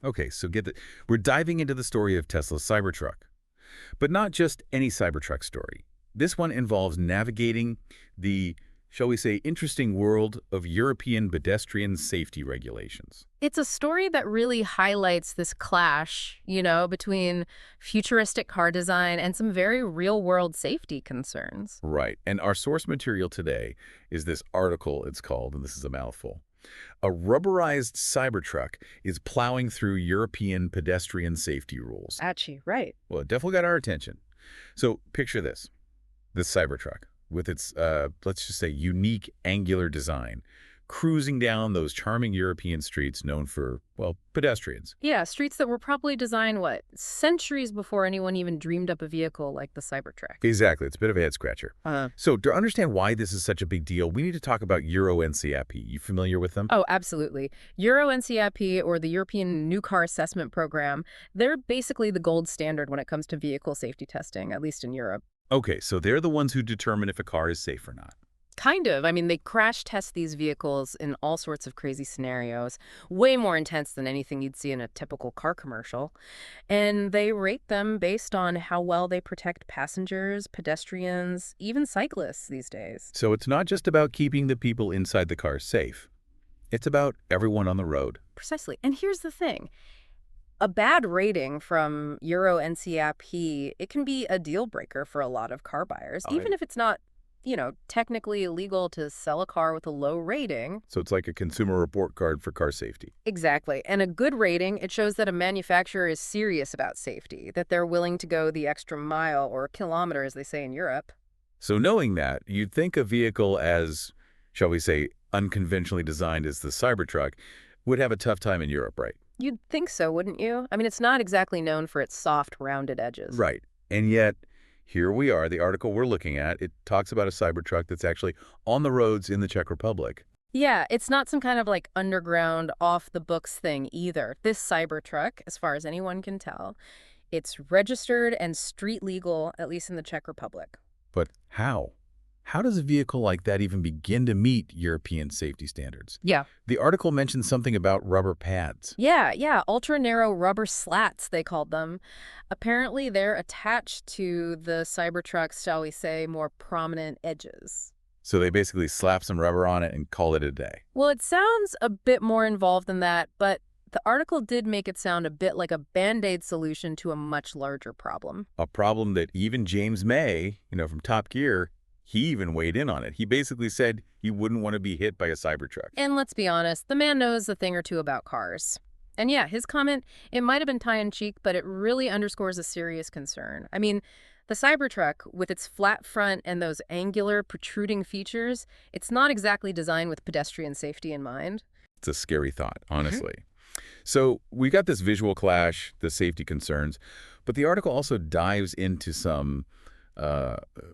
Okay, so we're diving into the story of Tesla's Cybertruck. But not just any Cybertruck story. This one involves navigating the, shall we say, interesting world of European pedestrian safety regulations. It's a story that really highlights this clash, between futuristic car design and some very real-world safety concerns. Right, and our source material today is this article, it's called, and this is a mouthful. A rubberized Cybertruck is plowing through European pedestrian safety rules. Actually, right. Well, it definitely got our attention. So picture this Cybertruck with its, let's just say, unique angular design, cruising down those charming European streets known for, well, pedestrians. Yeah, streets that were probably designed, centuries before anyone even dreamed up a vehicle like the Cybertruck. Exactly. It's a bit of a head-scratcher. Uh, So to understand why this is such a big deal, we need to talk about Euro NCAP. You familiar with them? oh, absolutely. Euro NCAP, or the European New Car Assessment Program, they're basically the gold standard when it comes to vehicle safety testing, at least in Europe. Okay, so they're the ones who determine if a car is safe or not. Kind of. I mean, they crash test these vehicles in all sorts of crazy scenarios, way more intense than anything you'd see in a typical car commercial. And they rate them based on how well they protect passengers, pedestrians, even cyclists these days. So it's not just about keeping the people inside the car safe. It's about everyone on the road. Precisely. And here's the thing. A bad rating from Euro NCAP, it can be a deal breaker for a lot of car buyers, even if it's not technically illegal to sell a car with a low rating. So it's like a consumer report card for car safety. Exactly. And a good rating, it shows that a manufacturer is serious about safety, that they're willing to go the extra mile or kilometer, as they say in Europe. So knowing that, you'd think a vehicle as, shall we say, unconventionally designed as the Cybertruck would have a tough time in Europe, right? You'd think so, wouldn't you? I mean, it's not exactly known for its soft, rounded edges. Right. And yet, here we are, the article we're looking at, it talks about a Cybertruck that's actually on the roads in the Czech Republic. Yeah, it's not some kind of underground, off-the-books thing either. This Cybertruck, as far as anyone can tell, it's registered and street legal, at least in the Czech Republic. But how? How does a vehicle like that even begin to meet European safety standards? Yeah. The article mentions something about rubber pads. Yeah, ultra-narrow rubber slats, they called them. Apparently, they're attached to the Cybertruck's, shall we say, more prominent edges. So they basically slap some rubber on it and call it a day. Well, it sounds a bit more involved than that, but the article did make it sound a bit like a Band-Aid solution to a much larger problem. A problem that even James May, from Top Gear, he even weighed in on it. He basically said he wouldn't want to be hit by a Cybertruck. And let's be honest, the man knows a thing or two about cars. And yeah, his comment, it might have been tongue-in-cheek, but it really underscores a serious concern. I mean, the Cybertruck, with its flat front and those angular, protruding features, it's not exactly designed with pedestrian safety in mind. It's a scary thought, honestly. So we got this visual clash, the safety concerns, but the article also dives into some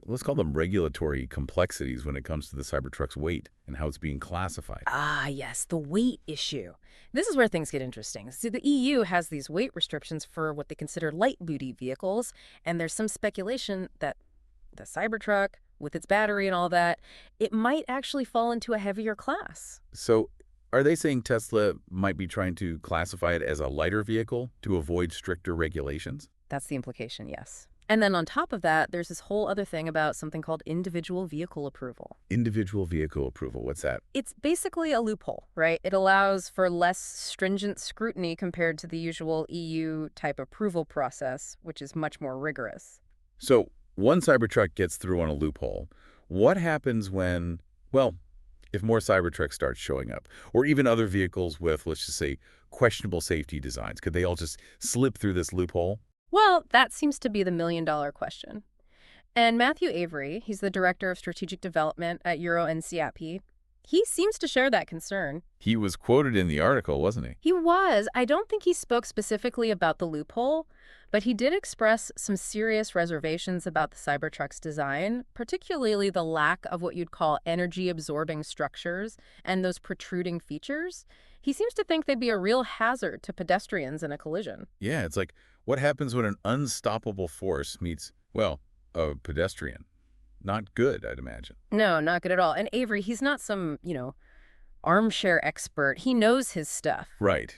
let's call them regulatory complexities when it comes to the Cybertruck's weight and how it's being classified. Ah, yes, the weight issue. This is where things get interesting. See, the EU has these weight restrictions for what they consider light-duty vehicles, and there's some speculation that the Cybertruck, with its battery and all that, it might actually fall into a heavier class. So are they saying Tesla might be trying to classify it as a lighter vehicle to avoid stricter regulations? That's the implication, yes. And then on top of that, there's this whole other thing about something called individual vehicle approval. Individual vehicle approval, what's that? It's basically a loophole, right? It allows for less stringent scrutiny compared to the usual EU-type approval process, which is much more rigorous. So one Cybertruck gets through on a loophole. What happens when, well, if more Cybertrucks start showing up, or even other vehicles with, let's just say, questionable safety designs? Could they all just slip through this loophole? Well, that seems to be the million-dollar question. And Matthew Avery, he's the Director of Strategic Development at Euro NCAP, he seems to share that concern. He was quoted in the article, wasn't he? He was. I don't think he spoke specifically about the loophole, but he did express some serious reservations about the Cybertruck's design, particularly the lack of what you'd call energy-absorbing structures and those protruding features. He seems to think they'd be a real hazard to pedestrians in a collision. Yeah, it's like, what happens when an unstoppable force meets, well, a pedestrian? Not good, I'd imagine. No, not good at all. And Avery, he's not some, armchair expert. He knows his stuff. Right.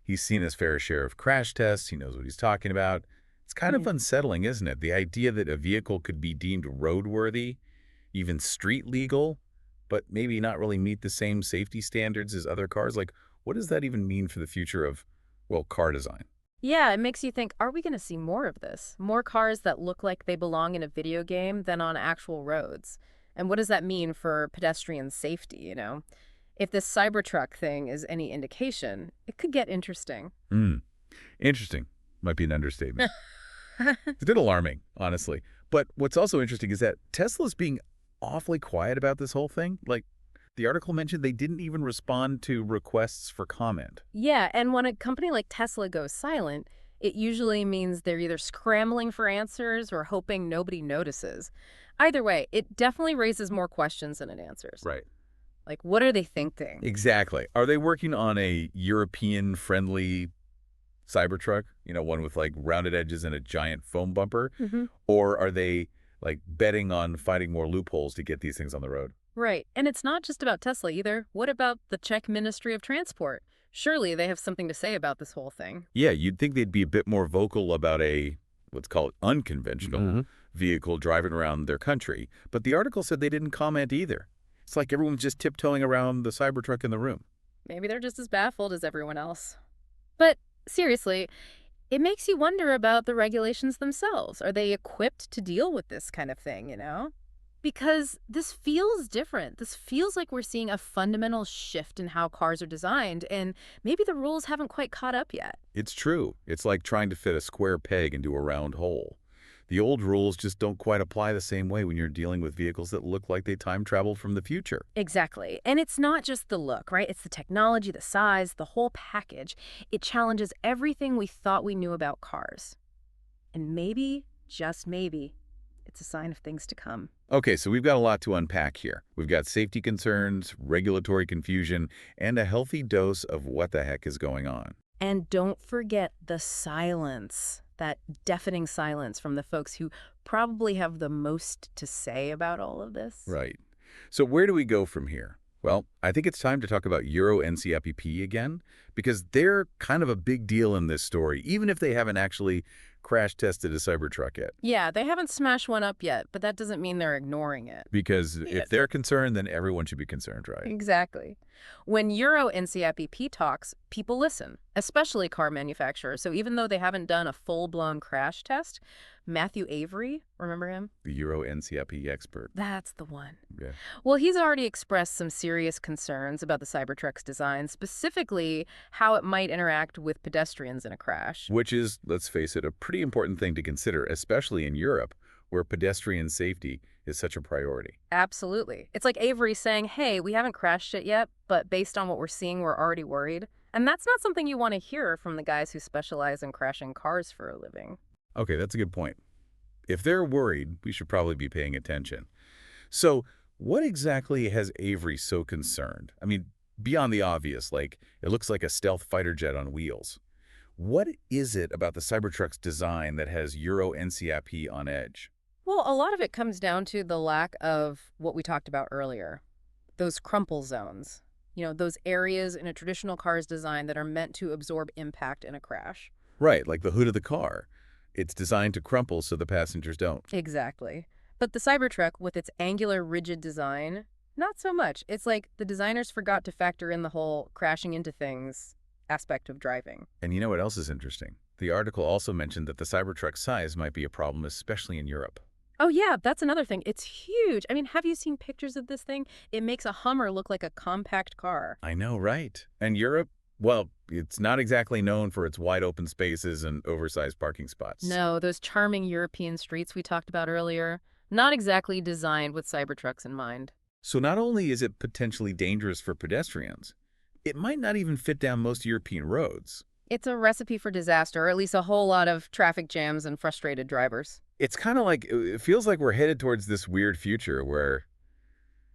He's seen his fair share of crash tests. He knows what he's talking about. It's kind of Yeah. unsettling, isn't it? The idea that a vehicle could be deemed roadworthy, even street legal, but maybe not really meet the same safety standards as other cars. Like, what does that even mean for the future of, well, car design? Yeah, it makes you think, are we going to see more of this? More cars that look like they belong in a video game than on actual roads? And what does that mean for pedestrian safety? If this Cybertruck thing is any indication, it could get interesting. Hmm. Interesting. Might be an understatement. It's a bit alarming, honestly. But what's also interesting is that Tesla's being awfully quiet about this whole thing. Like, the article mentioned they didn't even respond to requests for comment. Yeah, and when a company like Tesla goes silent, it usually means they're either scrambling for answers or hoping nobody notices. Either way, it definitely raises more questions than it answers. Right. Like, what are they thinking? Exactly. Are they working on a European-friendly Cybertruck? One with, like, rounded edges and a giant foam bumper? Hmm. Or are they, like, betting on finding more loopholes to get these things on the road? Right. And it's not just about Tesla either. What about the Czech Ministry of Transport? Surely they have something to say about this whole thing. Yeah, you'd think they'd be a bit more vocal about a, let's call it unconventional vehicle driving around their country. But the article said they didn't comment either. It's like everyone's just tiptoeing around the Cybertruck in the room. Maybe they're just as baffled as everyone else. But seriously, it makes you wonder about the regulations themselves. Are they equipped to deal with this kind of thing? Because this feels different. This feels like we're seeing a fundamental shift in how cars are designed, and maybe the rules haven't quite caught up yet. It's true. It's like trying to fit a square peg into a round hole. The old rules just don't quite apply the same way when you're dealing with vehicles that look like they time traveled from the future. Exactly. And it's not just the look, right? It's the technology, the size, the whole package. It challenges everything we thought we knew about cars. And maybe, just maybe, it's a sign of things to come. Okay, so we've got a lot to unpack here. We've got safety concerns, regulatory confusion, and a healthy dose of what the heck is going on. And don't forget the silence, that deafening silence from the folks who probably have the most to say about all of this. Right. So where do we go from here? Well, I think it's time to talk about Euro NCAP again, because they're kind of a big deal in this story, even if they haven't actually crash tested a Cybertruck yet. Yeah, they haven't smashed one up yet, but that doesn't mean they're ignoring it. Because if they're concerned, then everyone should be concerned, right? Exactly. When Euro NCAP talks, people listen, especially car manufacturers. So even though they haven't done a full-blown crash test, Matthew Avery, remember him? The Euro NCAP expert. That's the one. Yeah. Well, he's already expressed some serious concerns about the Cybertruck's design, specifically how it might interact with pedestrians in a crash. Which is, let's face it, a pretty important thing to consider, especially in Europe, where pedestrian safety is such a priority. Absolutely. It's like Avery saying, hey, we haven't crashed it yet, but based on what we're seeing, we're already worried. And that's not something you want to hear from the guys who specialize in crashing cars for a living. Okay, that's a good point. If they're worried, we should probably be paying attention. So what exactly has Avery so concerned? I mean, beyond the obvious, like it looks like a stealth fighter jet on wheels. What is it about the Cybertruck's design that has Euro NCAP on edge? Well, a lot of it comes down to the lack of what we talked about earlier, those crumple zones. Those areas in a traditional car's design that are meant to absorb impact in a crash. Right, like the hood of the car. It's designed to crumple so the passengers don't. Exactly. But the Cybertruck, with its angular, rigid design, not so much. It's like the designers forgot to factor in the whole crashing into things aspect of driving. And you know what else is interesting? The article also mentioned that the Cybertruck's size might be a problem, especially in Europe. Oh, yeah, that's another thing. It's huge. I mean, have you seen pictures of this thing? It makes a Hummer look like a compact car. I know, right? And Europe, well, it's not exactly known for its wide open spaces and oversized parking spots. No, those charming European streets we talked about earlier, not exactly designed with Cybertrucks in mind. So not only is it potentially dangerous for pedestrians, it might not even fit down most European roads. It's a recipe for disaster, or at least a whole lot of traffic jams and frustrated drivers. It's kind of like, it feels like we're headed towards this weird future where,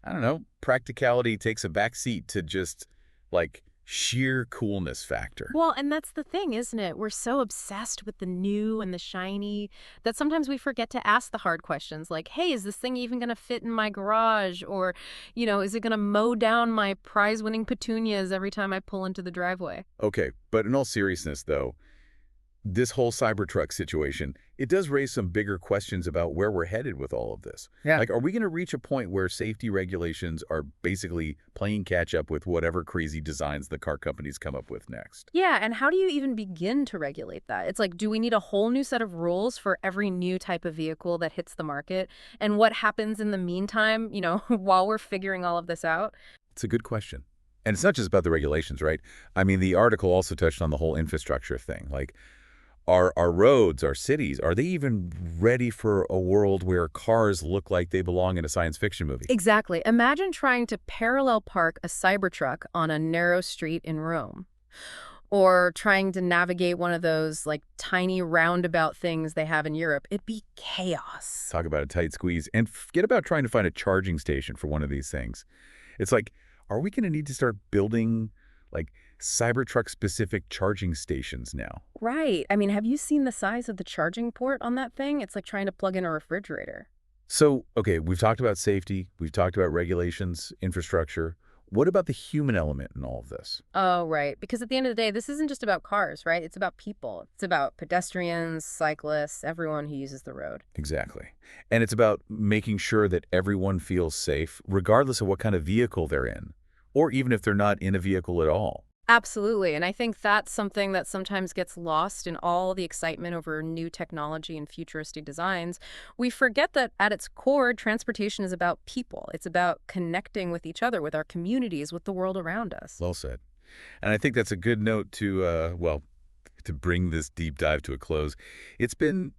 I don't know, practicality takes a back seat to just, like, sheer coolness factor. Well, and that's the thing, isn't it? We're so obsessed with the new and the shiny that sometimes we forget to ask the hard questions like, hey, is this thing even going to fit in my garage? Or, is it going to mow down my prize-winning petunias every time I pull into the driveway? Okay, but in all seriousness, though, this whole Cybertruck situation, it does raise some bigger questions about where we're headed with all of this. Yeah. Like, are we going to reach a point where safety regulations are basically playing catch up with whatever crazy designs the car companies come up with next? Yeah, and how do you even begin to regulate that? It's like, do we need a whole new set of rules for every new type of vehicle that hits the market? And what happens in the meantime, while we're figuring all of this out? It's a good question. And it's not just about the regulations, right? I mean, the article also touched on the whole infrastructure thing. Like, our roads, our cities, are they even ready for a world where cars look like they belong in a science fiction movie? Exactly. Imagine trying to parallel park a Cybertruck on a narrow street in Rome. Or trying to navigate one of those, like, tiny roundabout things they have in Europe. It'd be chaos. Talk about a tight squeeze. And forget about trying to find a charging station for one of these things. It's like, are we going to need to start building, like, Cybertruck-specific charging stations now? Right. I mean, have you seen the size of the charging port on that thing? It's like trying to plug in a refrigerator. So, okay, we've talked about safety, we've talked about regulations, infrastructure. What about the human element in all of this? Oh, right. Because at the end of the day, this isn't just about cars, right? It's about people. It's about pedestrians, cyclists, everyone who uses the road. Exactly. And it's about making sure that everyone feels safe, regardless of what kind of vehicle they're in, or even if they're not in a vehicle at all. Absolutely. And I think that's something that sometimes gets lost in all the excitement over new technology and futuristic designs. We forget that at its core, transportation is about people. It's about connecting with each other, with our communities, with the world around us. Well said. And I think that's a good note to, to bring this deep dive to a close. It's been,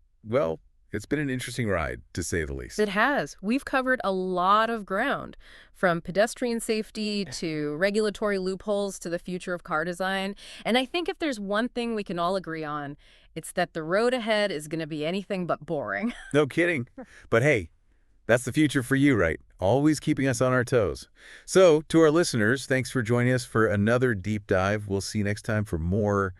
it's been an interesting ride, to say the least. It has. We've covered a lot of ground, from pedestrian safety to regulatory loopholes to the future of car design. And I think if there's one thing we can all agree on, it's that the road ahead is going to be anything but boring. No kidding. But hey, that's the future for you, right? Always keeping us on our toes. So, to our listeners, thanks for joining us for another deep dive. We'll see you next time for more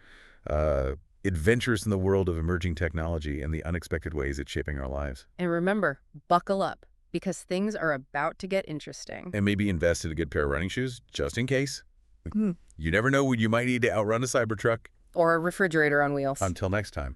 adventures in the world of emerging technology and the unexpected ways it's shaping our lives. And remember, buckle up, because things are about to get interesting. And maybe invest in a good pair of running shoes, just in case. You never know when you might need to outrun a Cybertruck. Or a refrigerator on wheels. Until next time.